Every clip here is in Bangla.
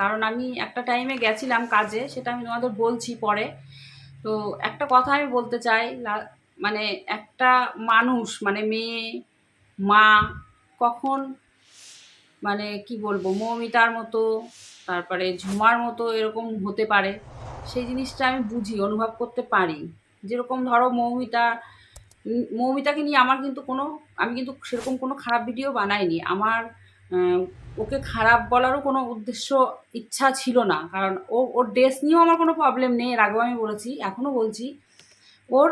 কারণ আমি একটা টাইমে গেছিলাম কাজে, সেটা আমি তোমাদের বলছি পরে। তো একটা কথা আমি বলতে চাই, মানে একটা মানুষ মানে মেয়ে, মা কখন মানে কি বলবো, মৌমিতার মতো, তারপরে ঝুমার মতো এরকম হতে পারে, সেই জিনিসটা আমি বুঝি, অনুভব করতে পারি। যেরকম ধরো মৌমিতাকে নিয়ে আমার কিন্তু কোনো, আমি কিন্তু সেরকম কোনো খারাপ ভিডিও বানাইনি। আমার ওকে খারাপ বলারও কোনো উদ্দেশ্য, ইচ্ছা ছিল না। কারণ ওর ড্রেস নিয়েও আমার কোনো প্রবলেম নেই, এর আগেও আমি বলেছি, এখনও বলছি। ওর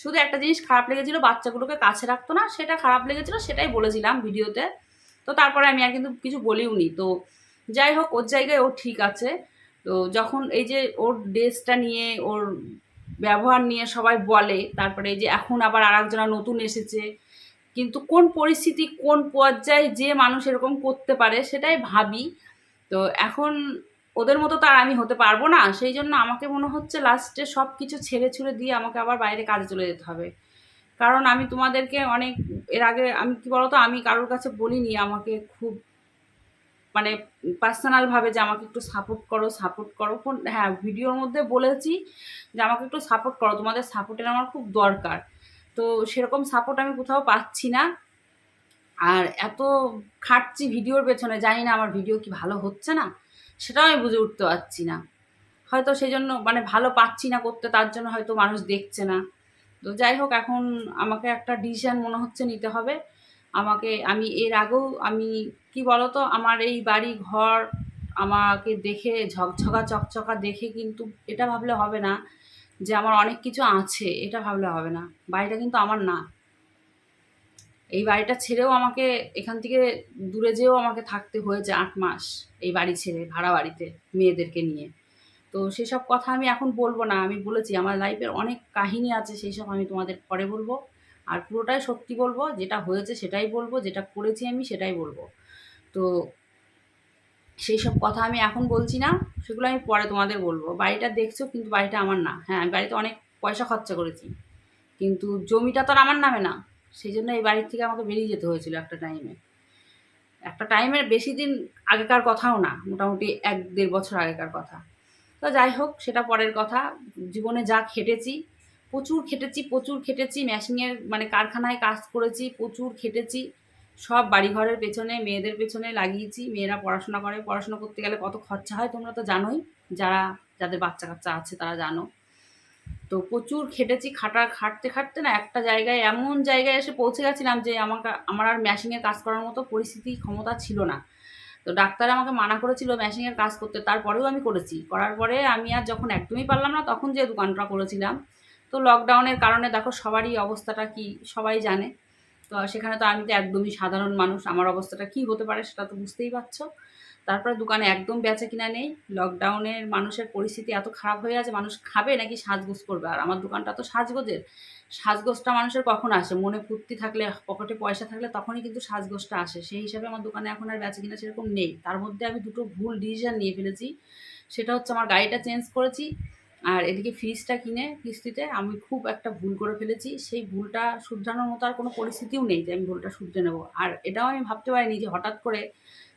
শুধু একটা জিনিস খারাপ লেগেছিল, বাচ্চাগুলোকে কাছে রাখতো না, সেটা খারাপ লেগেছিল, সেটাই বলেছিলাম ভিডিওতে। তো তারপরে আমি আর কিন্তু কিছু বলিওনি। তো যাই হোক, ওর জায়গায় ও ঠিক আছে। তো যখন এই যে ওর ড্রেসটা নিয়ে, ওর ব্যবহার নিয়ে সবাই বলে, তারপরে এই যে এখন আবার আরেকজনা নতুন এসেছে, কিন্তু কোন পরিস্থিতি কোন পর্যায়ে যে মানুষ এরকম করতে পারে সেটাই ভাবি। তো এখন ওদের মতো তো আর আমি হতে পারবো না, সেই জন্য আমাকে মনে হচ্ছে লাস্টে সব কিছু ছেড়ে ছুড়ে দিয়ে আমাকে আবার বাইরে কাজে চলে যেতে হবে। কারণ আমি তোমাদেরকে অনেক, এর আগে আমি কি বলতো, আমি কারোর কাছে বলিনি আমাকে খুব মানে পার্সোনালভাবে যে আমাকে একটু সাপোর্ট করো, সাপোর্ট করো। হ্যাঁ, ভিডিওর মধ্যে বলেছি যে আমাকে একটু সাপোর্ট করো, তোমাদের সাপোর্টের আমার খুব দরকার। তো সেরকম সাপোর্ট আমি কোথাও পাচ্ছি না। আর এত খাটছি ভিডিওর পেছনে, জানি না আমার ভিডিও কি ভালো হচ্ছে না, সেটাও আমি বুঝে উঠতে পারছি না। হয়তো সেই জন্য মানে ভালো পাচ্ছি না করতে, তার জন্য হয়তো মানুষ দেখছে না। তো যাই হোক, এখন আমাকে একটা ডিসিশন মনে হচ্ছে নিতে হবে। আমি এর আগেও আমি কি বলতো, আমার এই বাড়ি ঘর আমাকে দেখে ঝকঝকা চকচকা দেখে কিন্তু এটা ভাবলে হবে না যে আমার অনেক কিছু আছে, এটা ভাবলে হবে না। বাড়িটা কিন্তু আমার না। এই বাড়িটা ছেড়েও আমাকে এখান থেকে দূরে যেয়েও আমাকে থাকতে হয়েছে ৮ মাস, এই বাড়ি ছেড়ে ভাড়া বাড়িতে মেয়েদেরকে নিয়ে। তো সেসব কথা আমি এখন বলবো না। আমি বলেছি আমার লাইফের অনেক কাহিনী আছে, সেই সব আমি তোমাদের পরে বলবো। আর পুরোটাই সত্যি বলবো, যেটা হয়েছে সেটাই বলবো, যেটা করেছি আমি সেটাই বলবো। তো সেই সব কথা আমি এখন বলছি না, সেগুলো আমি পরে তোমাদের বলবো। বাড়িটা দেখছো, কিন্তু বাড়িটা আমার না। হ্যাঁ, আমি বাড়িতে অনেক পয়সা খরচা করেছি, কিন্তু জমিটা তো আর আমার নামে না। সেই জন্য এই বাড়ির থেকে আমাকে বেরিয়ে যেতে হয়েছিল একটা টাইমে। একটা টাইমের বেশি দিন আগেকার কথাও না, মোটামুটি ১-১.৫ বছর আগেকার কথা। তো যাই হোক, সেটা পরের কথা। জীবনে যা খেটেছি, প্রচুর খেটেছি, মেশিনের মানে কারখানায় কাজ করেছি, প্রচুর খেটেছি। সব বাড়িঘরের পেছনে, মেয়েদের পেছনে লাগিয়েছি। মেয়েরা পড়াশোনা করে, পড়াশোনা করতে গেলে কত খরচা হয় তোমরা তো জানোই। যাদের বাচ্চা-কাচ্চা আছে তারা জানো। তো প্রচুর খেটেছি, খাটতে না একটা জায়গায়, এমন জায়গায় এসে পৌঁছে গেছিলাম যে আমার আর মেশিনের কাজ করার মতো পরিস্থিতি, ক্ষমতা ছিল না। তো ডাক্তার আমাকে মানা করেছিল মেশিনের কাজ করতে, তারপরেও আমি করেছি। করার পরে আমি আর যখন একদমই পারলাম না, তখন যে দোকানটা করেছিলাম। তো লকডাউনের কারণে দেখো সবারই অবস্থাটা কি সবাই জানে। তো সেখানে তো আমি তো একদমই সাধারণ মানুষ, আমার অবস্থাটা কি হতে পারে সেটা তো বুঝতেই পারছো। তারপরে দোকানে একদম বেচাকেনা নেই। লকডাউনের মানুষের পরিস্থিতি এত খারাপ হয়ে আছে, মানুষ খাবে নাকি সাজগোজ করবে? আর আমার দোকানটা তো সাজগোজের। সাজগোজটা মানুষের কখন আসে? মনে ফুর্তি থাকলে, পকেটে পয়সা থাকলে তখনই কিন্তু সাজগোজটা আসে। সেই হিসাবে আমার দোকানে এখন আর বেচাকেনা সেরকম নেই। তার মধ্যে আমি দুটো ভুল ডিসিশন নিয়ে ফেলেছি। সেটা হচ্ছে আমার গাড়িটা চেঞ্জ করেছি, আর এদিকে ফ্রিজটা কিনে কিস্তিতে আমি খুব একটা ভুল করে ফেলেছি। সেই ভুলটা শুধরানোর মতো আর কোনো পরিস্থিতিও নেই যে আমি ভুলটা শুধরে নেব। আর এটাও আমি ভাবতে পারিনি যে হঠাৎ করে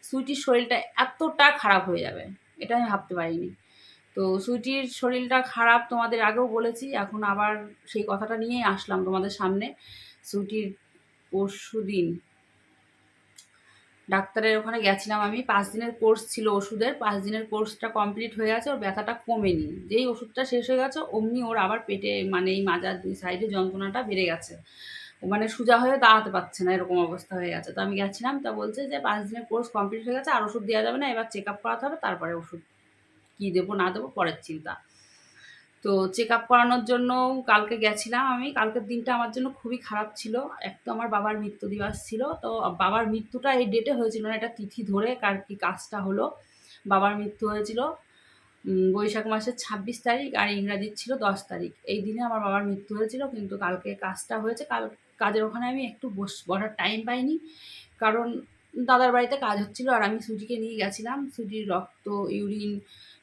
সুইটির শরীরটা এতটা খারাপ হয়ে যাবে। এটা আমি ভাবতে পারিনি। তো সুইটির শরীরটা খারাপ তোমাদের আগেও বলেছি, এখন আবার সেই কথাটা নিয়েই আসলাম তোমাদের সামনে। সুইটির পরশুদিন ডাক্তারের ওখানে গেছিলাম আমি। ৫ দিনের কোর্স ছিল ওষুধের। ৫ দিনের কোর্সটা কমপ্লিট হয়ে গেছে, ওর ব্যথাটা কমেনি। যেই ওষুধটা শেষ হয়ে গেছে অমনি ওর আবার পেটে মানে এই মাজার ২ সাইডে যন্ত্রণাটা বেড়ে গেছে। ও মানে সোজা হয়ে দাঁড়াতে পারছে না, এরকম অবস্থা হয়ে গেছে। তো আমি গেছিলাম, তা বলছে যে ৫ দিনের কোর্স কমপ্লিট হয়ে গেছে, আর ওষুধ দেওয়া যাবে না, এবার চেক আপ করাতে হবে, তারপরে ওষুধ কী দেবো না দেবো পরের চিন্তা। তো চেক আপ করানোর জন্যও কালকে গেছিলাম আমি। কালকের দিনটা আমার জন্য খুবই খারাপ ছিল। এক তো আমার বাবার মৃত্যু দিবস ছিল। তো বাবার মৃত্যুটা এই ডেটে হয়েছিল না, এটা তিথি ধরে কার কি কাজটা হলো। বাবার মৃত্যু হয়েছিল বৈশাখ মাসের ২৬ তারিখ, আর ইংরাজির ছিল ১০ তারিখ। এই দিনে আমার বাবার মৃত্যু হয়েছিল, কিন্তু কালকে কাজটা হয়েছে। কাজের ওখানে আমি একটু বসার টাইম পাইনি, কারণ দাদার বাড়িতে কাজ হচ্ছিল, আর আমি সুজিকে নিয়ে গেছিলাম। সুজির রক্ত, ইউরিন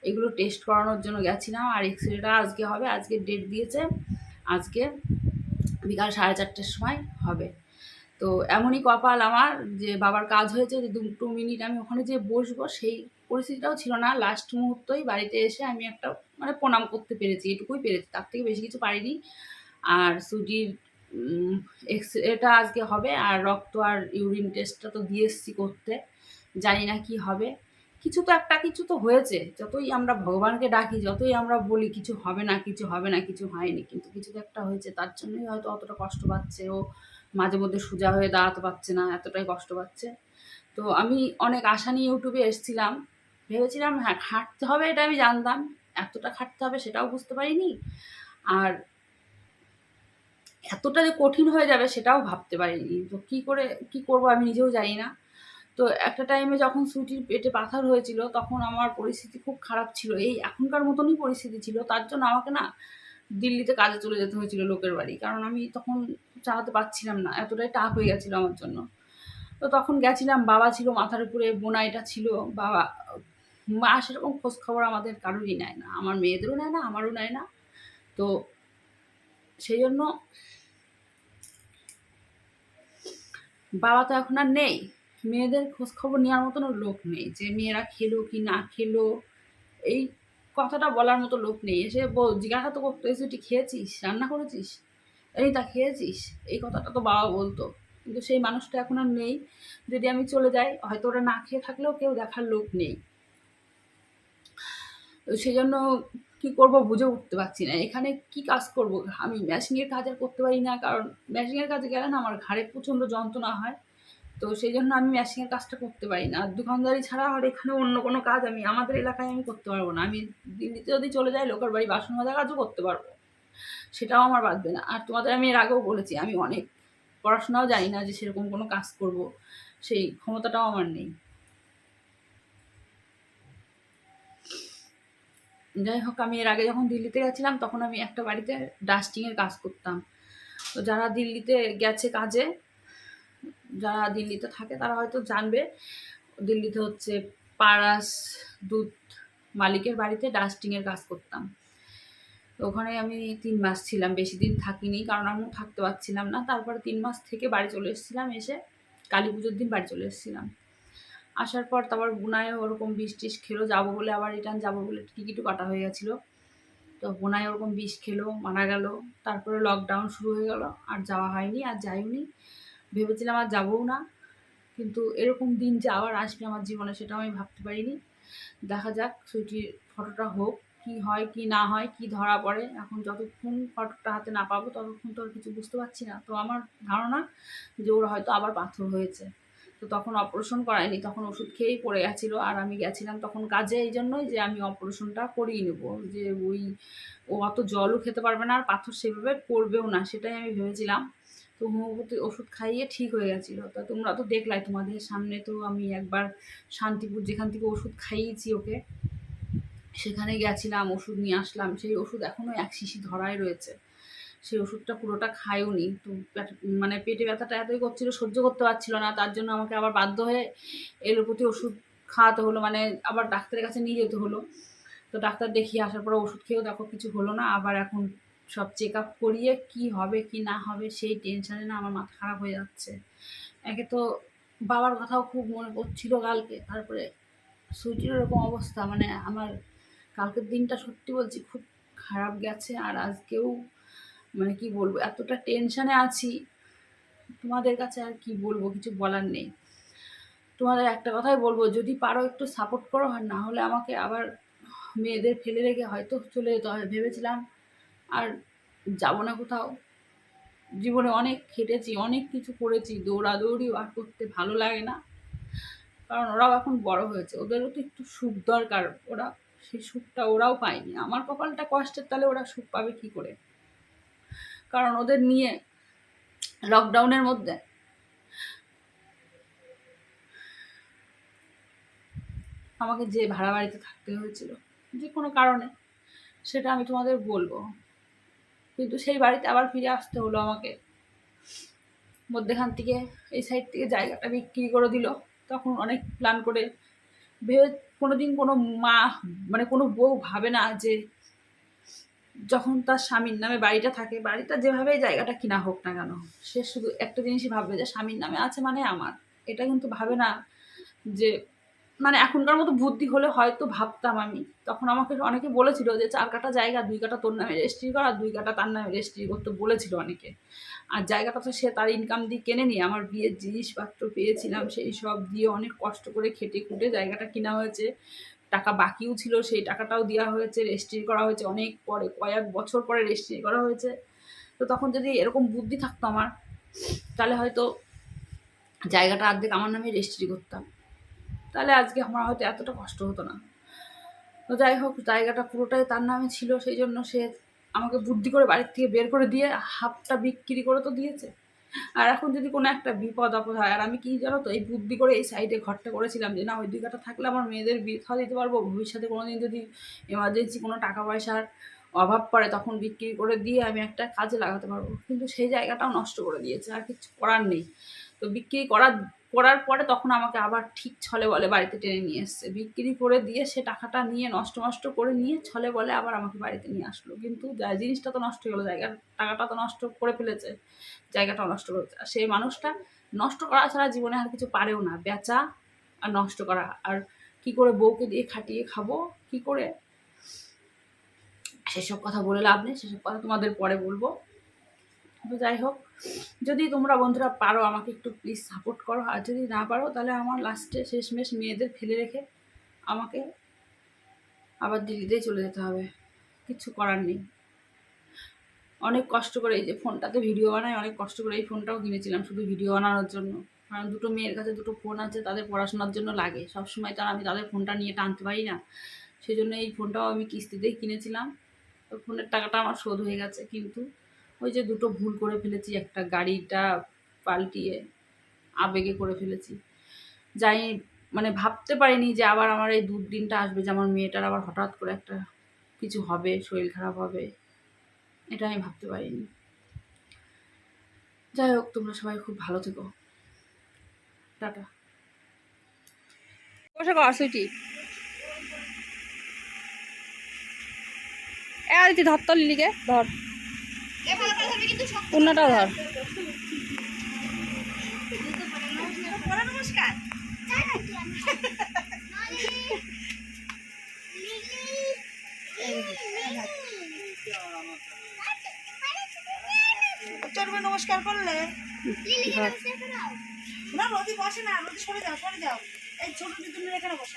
এগুলো টেস্ট করানোর জন্য গেছিলাম। আর এক্সরেটা আজকে হবে, আজকে ডেট দিয়েছে, আজকে বিকাল ৪:৩০-র সময় হবে। তো এমনই কপাল আমার যে বাবার কাজ হয়েছে যে ২ মিনিট আমি ওখানে যেয়ে বসবো, সেই পরিস্থিতিটাও ছিল না, লাস্ট মুহূর্তেই বাড়িতে এসে আমি একটা মানে প্রণাম করতে পেরেছি, এটুকুই পেরেছি, তার থেকে বেশি কিছু পারিনি। আর সুজির এটা আজকে হবে, আর রক্ত আর ইউরিন টেস্টটা তো দিয়ে এসছি করতে, জানি না কি হবে। কিছু তো একটা কিছু তো হয়েছে, যতই আমরা ভগবানকে ডাকি, যতই আমরা বলি কিছু হবে না কিছু হবে না, কিছু হয়নি, কিন্তু কিছু তো একটা হয়েছে, তার জন্যই হয়তো অতটা কষ্ট পাচ্ছে ও। মাঝে মধ্যে সোজা হয়ে দাঁড়াতে পারছে না, এতটাই কষ্ট পাচ্ছে। তো আমি অনেক আশা নিয়ে ইউটিউবে এসেছিলাম, ভেবেছিলাম হ্যাঁ খাটতে হবে, এটা আমি জানতাম, এতটা খাটতে হবে সেটাও বুঝতে পারিনি, আর এতটা যে কঠিন হয়ে যাবে সেটাও ভাবতে পারিনি। তো কী করে কী করবো আমি নিজেও জানি না। তো একটা টাইমে যখন সুটির পেটে পাথর হয়েছিল তখন আমার পরিস্থিতি খুব খারাপ ছিল, এই এখনকার মতনই পরিস্থিতি ছিল, তার জন্য আমাকে না দিল্লিতে কাজে চলে যেতে হয়েছিল লোকের বাড়ি, কারণ আমি তখন চালাতে পারছিলাম না, এতটাই টাফ হয়ে গেছিলো আমার জন্য। তো তখন গেছিলাম, বাবা ছিল মাথার উপরে, বোনাইটা ছিল, বাবা মা সেরকম খোঁজ খবর আমাদের কারোরই নেয় না, আমার মেয়েদেরও নেয় না, আমারও নেয় না। তো সেই জন্য বাবা তো এখন আর নেই, মেয়েদের খোঁজ খবর নেওয়ার মতনও লোক নেই, যে মেয়েরা খেলো কি না খেলো এই কথাটা বলার মতো লোক নেই। এসে জিজ্ঞাসা তো করতো, এসে তুই খেয়েছিস, রান্না করেছিস, এই তা খেয়েছিস, এই কথাটা তো বাবা বলতো, কিন্তু সেই মানুষটা এখন আর নেই। যদি আমি চলে যাই হয়তো ওরা না খেয়ে থাকলেও কেউ দেখার লোক নেই। তো সেই জন্য কী করবো বুঝে উঠতে পারছি না, এখানে কি কাজ করব। আমি মেশিনের কাজ আর করতে পারি না, কারণ মেশিনের কাজে গেলে না আমার ঘাড়ে প্রচণ্ড যন্ত্রণা হয়। তো সেই জন্য আমি মেশিনের কাজটা করতে পারি না, আর দোকানদারি ছাড়া আর এখানে অন্য কোনো কাজ আমি আমাদের এলাকায় আমি করতে পারবো না। আমি দিল্লিতে যদি চলে যাই লোকের বাড়ি বাসন মাজা কাজও করতে পারবো, সেটাও আমার বাঁধবে না। আর তোমাদের আমি এর আগেও বলেছি আমি অনেক পড়াশোনাও জানি না যে সেরকম কোনো কাজ করব, সেই ক্ষমতাটাও আমার নেই। যাই হোক, আমি এর আগে যখন দিল্লিতে গেছিলাম তখন আমি একটা বাড়িতে ডাস্টিংয়ের কাজ করতাম। তো যারা দিল্লিতে গেছে কাজে, যারা দিল্লিতে থাকে তারা হয়তো জানবে, দিল্লিতে হচ্ছে পারাস দুধ মালিকের বাড়িতে ডাস্টিংয়ের কাজ করতাম। তো ওখানে আমি 3 মাস ছিলাম, বেশি দিন থাকিনি, কারণ আমি থাকতে পারছিলাম না। তারপরে 3 মাস থেকে বাড়ি চলে এসেছিলাম, এসে কালী পুজোর দিন বাড়ি চলে এসেছিলাম। আসার পর তারপর বোনায়ও ওরকম বিষ টিষ খেলো, যাবো বলে আবার রিটার্ন যাবো বলে টিকিটও কাটা হয়ে গেছিলো। তো বোনাই ওরকম বিষ খেলো, মারা গেল। তারপরে লকডাউন শুরু হয়ে গেল, আর যাওয়া হয়নি, আর যাইওনি। ভেবেছিলাম আর যাবোও না, কিন্তু এরকম দিন যে আবার আসবে আমার জীবনে সেটাও আমি ভাবতে পারিনি। দেখা যাক সুইটির ফটোটা হোক, কি হয় কি না হয়, কি ধরা পড়ে। এখন যতক্ষণ ফটোটা হাতে না পাবো ততক্ষণ তো আর কিছু বুঝতে পারছি না। তো আমার ধারণা যে ওর হয়তো আবার পাথর হয়েছে। তো তখন অপারেশন করায়নি, তখন ওষুধ খেয়েই পড়ে গেছিলো, আর আমি গেছিলাম তখন কাজে, এই জন্যই যে আমি অপারেশনটা করিয়ে নেবো, যে ও অত জলও খেতে পারবে না, আর পাথর সেভাবে পড়বেও না, সেটাই আমি ভেবেছিলাম। তো হোমিওপ্যাথি ওষুধ খাইয়ে ঠিক হয়ে গেছিলো। তা তোমরা তো দেখলাই, তোমাদের সামনে তো আমি একবার শান্তিপুর যেখান থেকে ওষুধ খাইয়েছি ওকে, সেখানে গেছিলাম, ওষুধ নিয়ে আসলাম। সেই ওষুধ এখনও 1 শিশি ধরাই রয়েছে, সেই ওষুধটা পুরোটা খাইওনি। তো মানে পেটে ব্যথাটা এতই করছিলো, সহ্য করতে পারছিল না, তার জন্য আমাকে আবার বাধ্য হয়ে এলোপ্যাথি ওষুধ খাওয়াতে হলো, মানে আবার ডাক্তারের কাছে নিয়ে যেতে হলো। তো ডাক্তার দেখিয়ে আসার পরে ওষুধ খেয়েও দেখো কিছু হলো না, আবার এখন সব চেক আপ করিয়ে কি হবে কি না হবে সেই টেনশানে না আমার মাথা খারাপ হয়ে যাচ্ছে। একে তো বাবার কথাও খুব মনে পড়ছিল কালকে, তারপরে সুইটির এরকম অবস্থা, মানে আমার কালকের দিনটা সত্যি বলছি খুব খারাপ গেছে। আর আজকেও মানে কি বলবো, এতটা টেনশানে আছি, তোমাদের কাছে আর কি বলবো, কিছু বলার নেই। তোমাদের একটা কথাই বলবো, যদি পারো একটু সাপোর্ট করো, আর না হলে আমাকে আবার মেয়েদের ফেলে রেখে হয়তো চলে যেতে হয়। ভেবেছিলাম আর যাবো না কোথাও, জীবনে অনেক খেটেছি, অনেক কিছু করেছি, দৌড়াদৌড়িও আর করতে ভালো লাগে না, কারণ ওরাও এখন বড় হয়েছে, ওদেরও তো একটু সুখ দরকার, ওরা সেই সুখটা ওরাও পায়নি। আমার কপালটা কষ্টের, তাহলে ওরা সুখ পাবে কি করে? কারণ ওদের নিয়ে লকডাউনের মধ্যে আমাকে যে ভাড়া বাড়িতে থাকতে হয়েছিল যে কোনো কারণে, সেটা আমি তোমাদের বলবো, কিন্তু সেই বাড়িতে আবার ফিরে আসতে হলো আমাকে। মধ্যেখান থেকে এই সাইড থেকে জায়গাটা বিক্রি করে দিল। তখন অনেক প্ল্যান করে ভেবে, কোনোদিন কোনো মা মানে কোনো বউ ভাবে না যে যখন তার স্বামীর নামে বাড়িটা থাকে, বাড়িটা যেভাবেই জায়গাটা কিনা হোক না কেন, সে শুধু একটা জিনিসই ভাববে যে স্বামীর নামে আছে মানে আমার। এটা কিন্তু ভাবে না যে মানে এখনকার মতো বুদ্ধি হলে হয়তো ভাবতাম আমি। তখন আমাকে অনেকে বলেছিল যে 4 কাঠা জায়গা 2 কাঠা তোর নামে রেজিস্ট্রি কর আর 2 কাঠা তার নামে রেজিস্ট্রি করতে বলেছিল অনেকে। আর জায়গাটা তো সে তার ইনকাম দিয়ে কেনেনি, আমার বিয়ের জিনিসপত্র পেয়েছিলাম সেই সব দিয়ে অনেক কষ্ট করে খেটে খুঁটে জায়গাটা কেনা হয়েছে। টাকা বাকিও ছিল, সেই টাকাটাও দেওয়া হয়েছে, রেজিস্ট্রি করা হয়েছে অনেক পরে, কয়েক বছর পরে রেজিস্ট্রি করা হয়েছে। তো তখন যদি এরকম বুদ্ধি থাকতো আমার, তাহলে হয়তো জায়গাটা অর্ধেক আমার নামে রেজিস্ট্রি করতাম, তাহলে আজকে আমার হয়তো এতটা কষ্ট হতো না। তো যাই হোক, জায়গাটা পুরোটাই তার নামে ছিল, সেই জন্য সে আমাকে বুদ্ধি করে বাড়ির থেকে বের করে দিয়ে হাফটা বিক্রি করে তো দিয়েছে। আর এখন যদি কোনো একটা বিপদ আপদ হয়, আর আমি কি জানো তো, এই বুদ্ধি করে এই সাইডে ঘরটা করেছিলাম যে না ওই 2 কাঠা থাকলে আমার মেয়েদের বিয়ে খাওয়া দিতে পারবো, ভবিষ্যতে কোনো দিন যদি এমার্জেন্সি কোনো টাকা পয়সার অভাব পড়ে তখন বিক্রি করে দিয়ে আমি একটা কাজে লাগাতে পারবো। কিন্তু সেই জায়গাটাও নষ্ট করে দিয়েছে, আর কিছু করার নেই। তো বিক্রি করার পরে তখন আমাকে আবার ঠিক ছলে বলে বাড়িতে টেনে নিয়ে এসছে, বিক্রি করে দিয়ে সে টাকাটা নিয়ে নষ্ট করে নিয়ে ছলে বলে আবার আমাকে বাড়িতে নিয়ে আসলো। কিন্তু জিনিসটা তো নষ্ট হয়ে গেলো, জায়গার টাকাটা তো নষ্ট করে ফেলেছে, জায়গাটাও নষ্ট করেছে। আর সেই মানুষটা নষ্ট করা ছাড়া জীবনে আর কিছু পারেও না, বেচা আর নষ্ট করা। আর কি করে বউকে দিয়ে খাটিয়ে খাবো কি করে, সেসব কথা বলে লাভ নেই, সেসব কথা তোমাদের পরে বলবো। তো যাই হোক, যদি তোমরা বন্ধুরা পারো আমাকে একটু প্লিজ সাপোর্ট করো, আর যদি না পারো তাহলে আমার লাস্টে শেষমেশ মেয়েদের ফেলে রেখে আমাকে আবার দিল্লিতেই চলে যেতে হবে, কিছু করার নেই। অনেক কষ্ট করে এই যে ফোনটাতে ভিডিও বানাই, অনেক কষ্ট করে এই ফোনটাও কিনেছিলাম শুধু ভিডিও বানানোর জন্য। কারণ 2টো মেয়ের কাছে 2টো ফোন আছে, তাদের পড়াশোনার জন্য লাগে, সবসময় তো আর আমি তাদের ফোনটা নিয়ে টানতে পারি না। সেই জন্য এই ফোনটাও আমি কিস্তিতেই কিনেছিলাম। তো ফোনের টাকাটা আমার শোধ হয়ে গেছে, কিন্তু ওই যে 2টো ভুল করে ফেলেছি, একটা গাড়িটা পাল্টিয়ে আবেগে করে ফেলেছি। যাই মানে ভাবতে পারিনি যে আবার আমার এই দুর্দিনটা আসবে, যে আমার মেয়েটার আবার হঠাৎ করে একটা কিছু হবে, শরীর খারাপ হবে, এটা আমি ভাবতে পারিনি। যাই হোক, তোমরা সবাই খুব ভালো থেকো, টাটা। বসে কর সুইটি, এ আদিতি ধর তো লিলিকে, ধর অন্যটাও ধর। নমস্কার। চলবে নমস্কার করলে না, রোদি বসে না, রোদি সরে যাও, এই ছোট দিদি এখানে বসে।